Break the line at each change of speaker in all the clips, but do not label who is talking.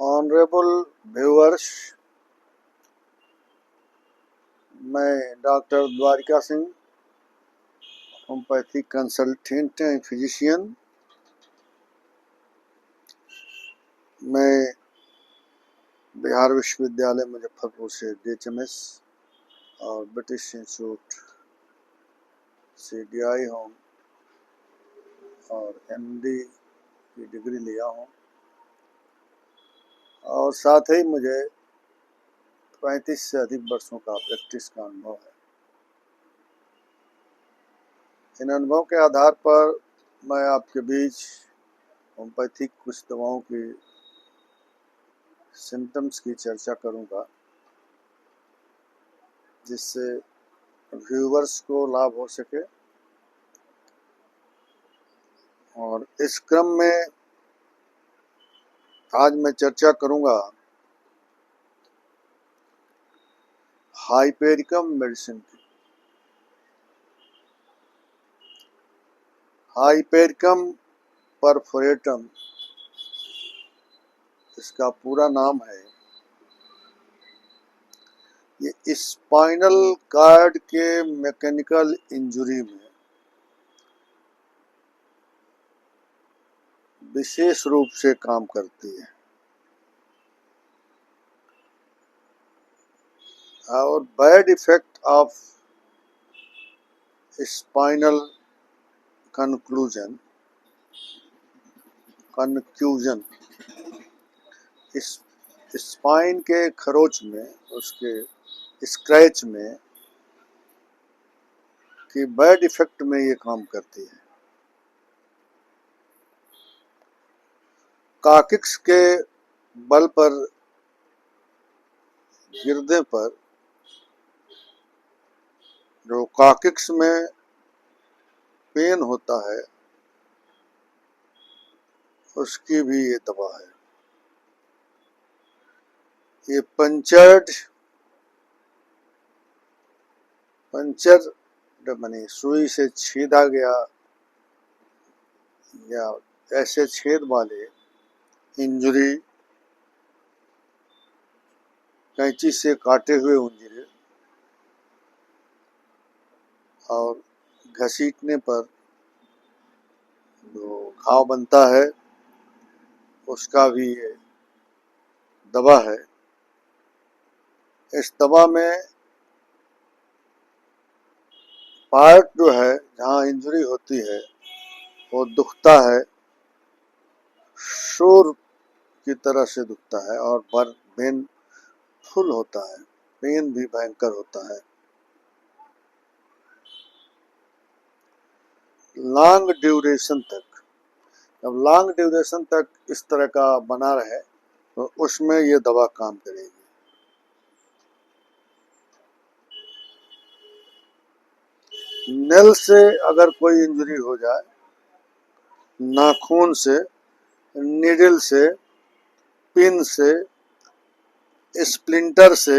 Honourable viewers, मैं doctor Dwarika Singh, homoeopathic consultant and physician. मैं बिहार विश्वविद्यालय मुजफ्फरपुर से DHMS और ब्रिटिश इंस्टीट्यूट से DI हूँ और MD की डिग्री लिया हूँ और साथ ही मुझे 35 से अधिक वर्षों का प्रैक्टिस का अनुभव है। इन अनुभव के आधार पर मैं आपके बीच होम्योपैथिक कुछ दवाओं की सिम्टम्स की चर्चा करूंगा, जिससे व्यूअर्स को लाभ हो सके। और इस क्रम में आज मैं चर्चा करूंगा हाइपेरिकम मेडिसिन की। हाइपेरिकम परफोरेटम इसका पूरा नाम है। ये स्पाइनल कार्ड के मैकेनिकल इंजरी में विशेष रूप से काम करती है और bad effect of spinal confusion इस स्पाइन के खरोच में, उसके स्क्रैच में कि बैड इफेक्ट में ये काम करती है। काकिक्स के बल पर गिरने पर जो काकिक्स में पेन होता है, उसकी भी ये दवा है। ये पंचर माने सुई से छेदा गया या ऐसे छेद वाले इंजरी, कैंची से काटे हुए इंजरी और घसीटने पर जो घाव बनता है, उसका भी ये दवा है। इस दवा में पार्ट जो है जहाँ इंजरी होती है वो दुखता है, शोर की तरह से दुखता है और पेन फुल होता है, पेन भी भयंकर होता है। लॉन्ग ड्यूरेशन तक, जब लॉन्ग ड्यूरेशन तक इस तरह का बना रहे तो उसमें ये दवा काम करेगी। नेल से अगर कोई इंजरी हो जाए, नाखून से, नीडल से, पिन से, स्प्लिंटर से,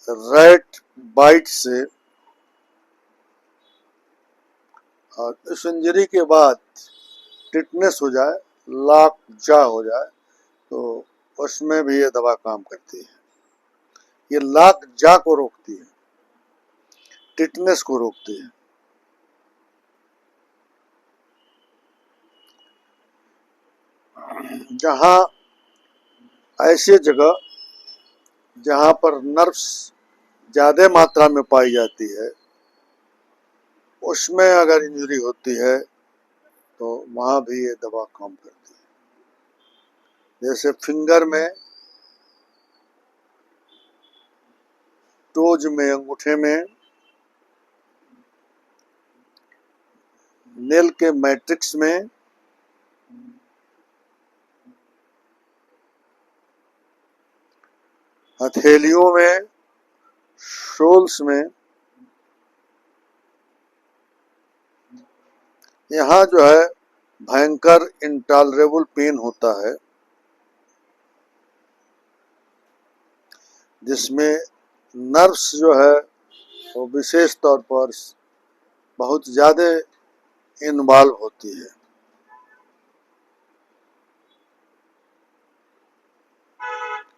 रैट बाइट से, और इस इंजरी के बाद टिटनेस हो जाए, लॉक जा हो जाए, तो उसमें भी ये दवा काम करती है। ये लॉक जा को रोकती है, टिटनेस को रोकती है। जहां ऐसी जगह जहां पर नर्व्स ज्यादा मात्रा में पाई जाती है, उसमें अगर इंजरी होती है तो वहां भी ये दवा काम करती है। जैसे फिंगर में, टोज में, अंगूठे में, नेल के मैट्रिक्स में, हथेलियों में, शोल्स में, यहाँ जो है भयंकर इंटॉलरेबल पेन होता है, जिसमें नर्व्स जो है वो विशेष तौर पर बहुत ज्यादा इन्वॉल्व होती है।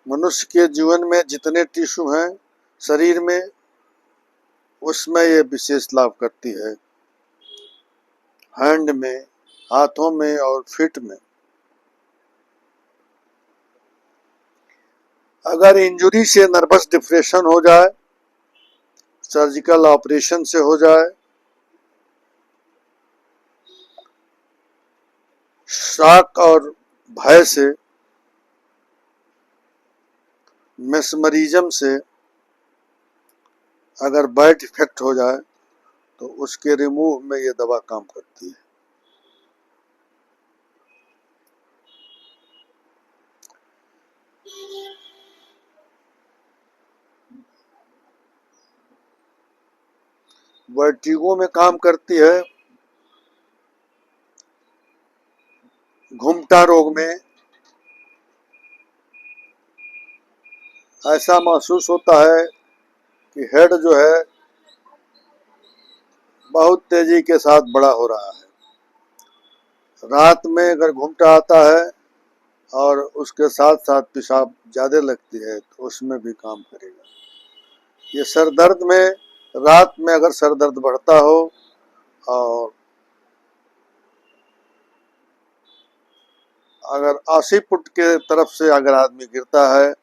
मनुष्य के जीवन में जितने टिश्यू हैं शरीर में, उसमें ये विशेष लाभ करती है। हैंड में, हाथों में और फीट में। अगर इंजरी से नर्वस डिप्रेशन हो जाए, सर्जिकल ऑपरेशन से हो जाए, शॉक और भय से, मेस्मरिज्म से अगर बैड इफेक्ट हो जाए तो उसके रिमूव में ये दवा काम करती है। वर्टिगो में काम करती है। घुमटा रोग में ऐसा महसूस होता है कि हेड जो है बहुत तेजी के साथ बड़ा हो रहा है। रात में अगर घुमटा आता है और उसके साथ साथ पेशाब ज्यादा लगती है तो उसमें भी काम करेगा। ये सर दर्द में, रात में अगर सर दर्द बढ़ता हो और अगर 80 फुट के तरफ से अगर आदमी गिरता है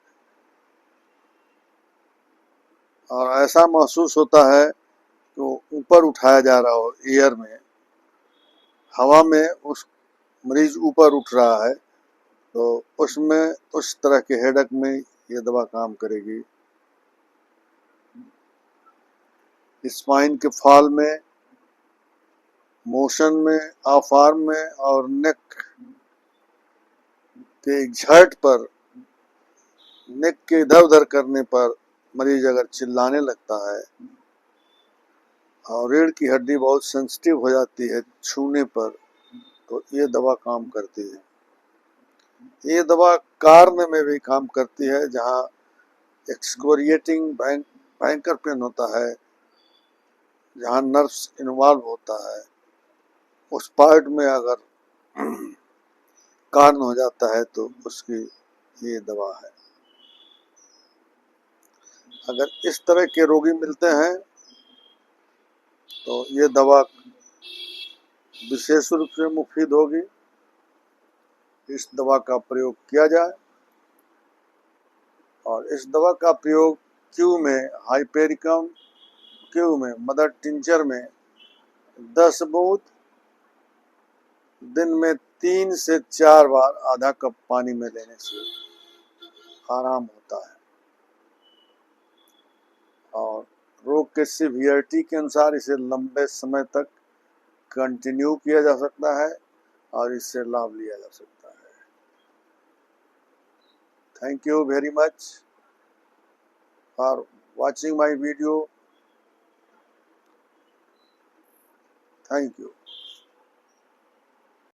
और ऐसा महसूस होता है तो ऊपर उठाया जा रहा हो, एयर में, हवा में उस मरीज ऊपर उठ रहा है, तो उसमें उस तरह के हेडेक में ये दवा काम करेगी। स्पाइन के फॉल में, मोशन में, ऑफ आर्म में और नेक के एग्जर्ट पर, नेक के इधर उधर करने पर मरीज अगर चिल्लाने लगता है और रीढ़ की हड्डी बहुत सेंसिटिव हो जाती है छूने पर, तो ये दवा काम करती है। ये दवा कार्न में भी काम करती है, जहाँ एक्सकोरिएटिंग बैंकर पेन होता है, जहाँ नर्व्स इन्वॉल्व होता है, उस पार्ट में अगर कार्न हो जाता है तो उसकी ये दवा है। अगर इस तरह के रोगी मिलते हैं तो ये दवा विशेष रूप से मुफीद होगी। इस दवा का प्रयोग किया जाए और इस दवा का प्रयोग क्यू में, हाइपेरिकम क्यू में, मदर टिंचर में 10 बूंद दिन में 3 से 4 बार आधा कप पानी में लेने से आराम होता है और रोग के सीवियरिटी के अनुसार इसे लंबे समय तक कंटिन्यू किया जा सकता है और इससे लाभ लिया जा सकता है। Thank you very much for watching my video. Thank you.